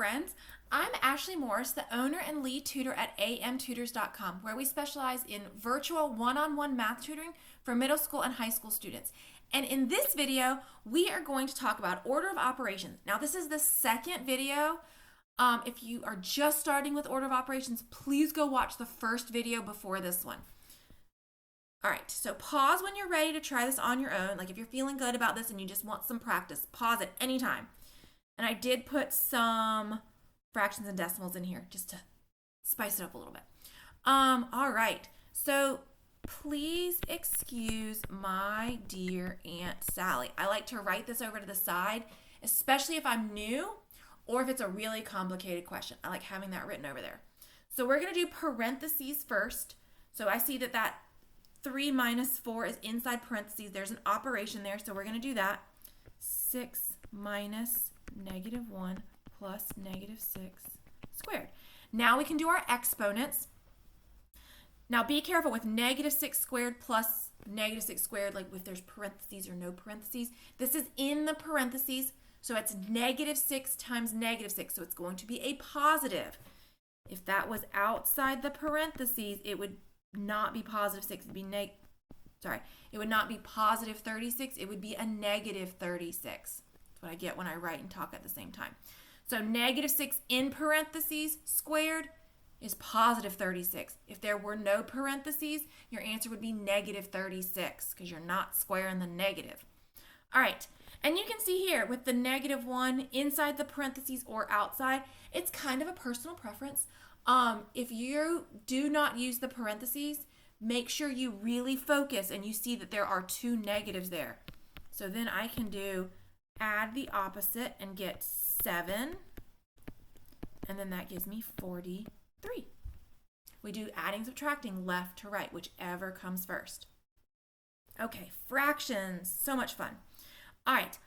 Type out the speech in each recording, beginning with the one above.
friends. I'm Ashley Morris, the owner and lead tutor at amtutors.com, where we specialize in virtual one-on-one math tutoring for middle school and high school students. And in this video, we are going to talk about order of operations. Now, this is the second video. If you are just starting with order of operations, please go watch the first video before this one. All right, so pause when you're ready to try this on your own. Like if you're feeling good about this and you just want some practice, pause at any time. And I did put some fractions and decimals in here just to spice it up a little bit. All right, so please excuse my dear Aunt Sally. I like to write this over to the side, especially if I'm new or if it's a really complicated question. I like having that written over there. So we're going to do parentheses first. So I see that 3 minus 4 is inside parentheses. There's an operation there, so we're going to do that. 6 minus -1 plus -6 squared. Now we can do our exponents. Now be careful with -6 squared plus -6 squared, like if there's parentheses or no parentheses. This is in the parentheses, so it's -6 times -6, so it's going to be a positive. If that was outside the parentheses, it would not be positive 6, it would not be positive 36, it would be a -36. That's what I get when I write and talk at the same time. So -6 in parentheses squared is positive 36. If there were no parentheses, your answer would be -36 because you're not squaring the negative. All right, and you can see here with the -1 inside the parentheses or outside, it's kind of a personal preference. If you do not use the parentheses, make sure you really focus and you see that there are 2 negatives there. So then I can add the opposite and get 7, and then that gives me 43. We do adding, subtracting, left to right, whichever comes first. Okay, fractions, so much fun. All right,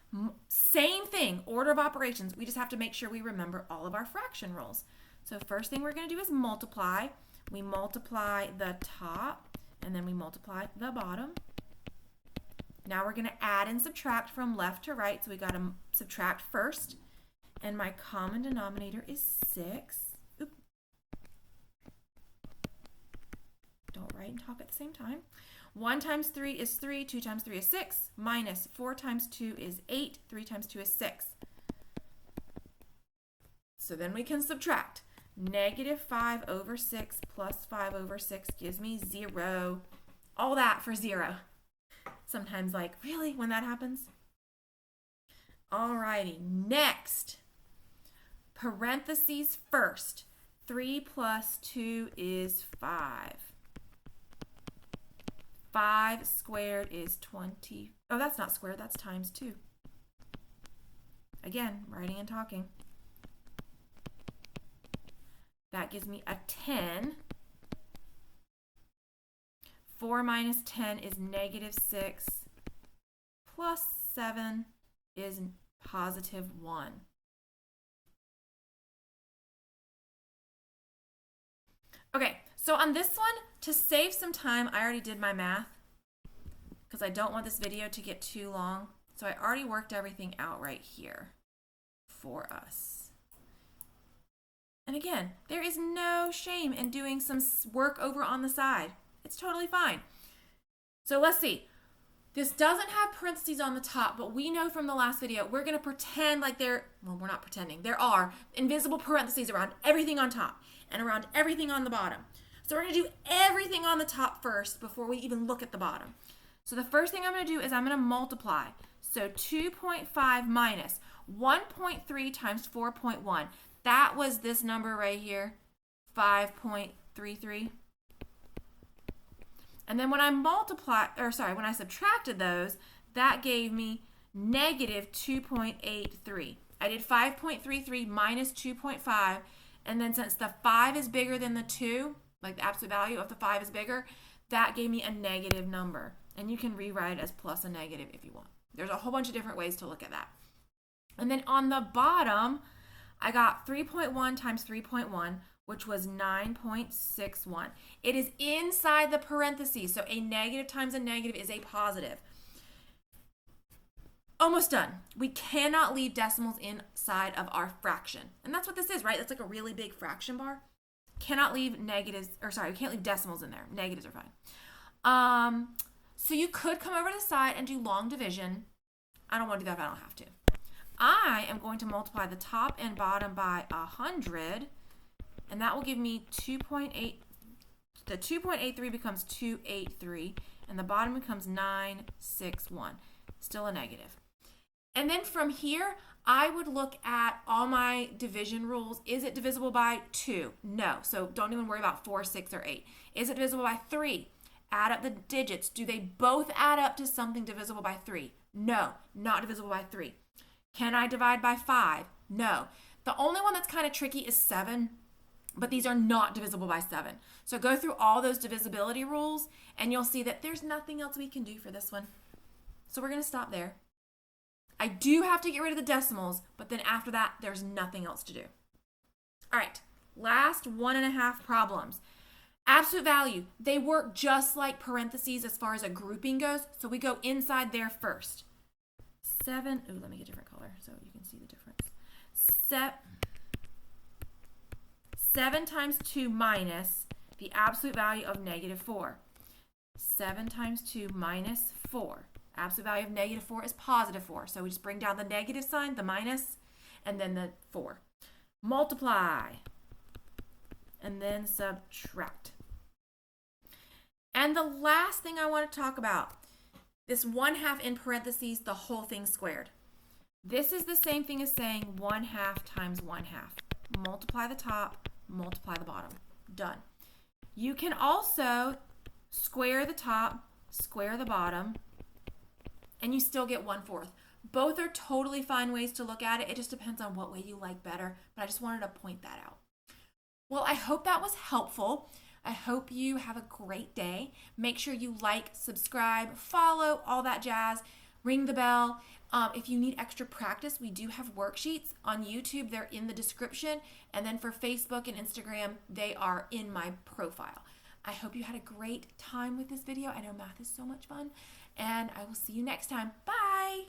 same thing, order of operations. We just have to make sure we remember all of our fraction rules. So first thing we're going to do is multiply. We multiply the top, and then we multiply the bottom. Now we're going to add and subtract from left to right, so we got to subtract first. And my common denominator is 6. Oop. Don't write and talk at the same time. 1 times 3 is 3, 2 times 3 is 6, minus 4 times 2 is 8, 3 times 2 is 6. So then we can subtract. -5 over 6 plus 5 over 6 gives me 0. All that for 0. Sometimes like, really, when that happens? Alrighty, next. Parentheses first. 3 plus 2 is 5. 5 squared is 20. Oh, that's not squared, that's times 2. Again, writing and talking. That gives me a 10. 4 minus 10 is -6. Plus 7 is +1. Okay, so on this one, to save some time, I already did my math because I don't want this video to get too long. So I already worked everything out right here for us. And again, there is no shame in doing some work over on the side. It's totally fine. So let's see. This doesn't have parentheses on the top, but we know from the last video, we're going to pretend like we're not pretending. There are invisible parentheses around everything on top and around everything on the bottom. So we're going to do everything on the top first before we even look at the bottom. So the first thing I'm going to do is I'm going to multiply. So 2.5 minus 1.3 times 4.1. That was this number right here, 5.33. And then when I subtracted those, that gave me -2.83. I did 5.33 minus 2.5, and then since the 5 is bigger than the 2, like the absolute value of the 5 is bigger, that gave me a negative number. And you can rewrite it as plus a negative if you want. There's a whole bunch of different ways to look at that. And then on the bottom, I got 3.1 times 3.1, which was 9.61. It is inside the parentheses, so a negative times a negative is a positive. Almost done. We cannot leave decimals inside of our fraction. And that's what this is, right? That's like a really big fraction bar. Cannot leave negatives, or sorry, we can't leave decimals in there. Negatives are fine. So you could come over to the side and do long division. I don't want to do that if I don't have to. I am going to multiply the top and bottom by 100, and that will give me 2.8. The 2.83 becomes 283, and the bottom becomes 961. Still a negative. And then from here, I would look at all my division rules. Is it divisible by 2? No. So don't even worry about 4, 6, or 8. Is it divisible by 3? Add up the digits. Do they both add up to something divisible by 3? No, not divisible by 3. Can I divide by 5? No. The only one that's kind of tricky is 7, but these are not divisible by 7. So go through all those divisibility rules, and you'll see that there's nothing else we can do for this one. So we're going to stop there. I do have to get rid of the decimals, but then after that, there's nothing else to do. All right, last 1.5 problems. Absolute value, they work just like parentheses as far as a grouping goes, so we go inside there first. 7, ooh, let me get a different color so you can see the difference. 7 times 2 minus the absolute value of -4. 7 times 2 minus 4. Absolute value of -4 is +4. So we just bring down the negative sign, the minus, and then the 4. Multiply. And then subtract. And the last thing I want to talk about, this 1/2 in parentheses, the whole thing squared. This is the same thing as saying 1/2 times 1/2. Multiply the top, multiply the bottom. Done. You can also square the top, square the bottom, and you still get 1/4. Both are totally fine ways to look at it. It just depends on what way you like better, but I just wanted to point that out. Well, I hope that was helpful. I hope you have a great day. Make sure you like, subscribe, follow, all that jazz. Ring the bell. If you need extra practice, we do have worksheets on YouTube. They're in the description. And then for Facebook and Instagram, they are in my profile. I hope you had a great time with this video. I know math is so much fun. And I will see you next time. Bye.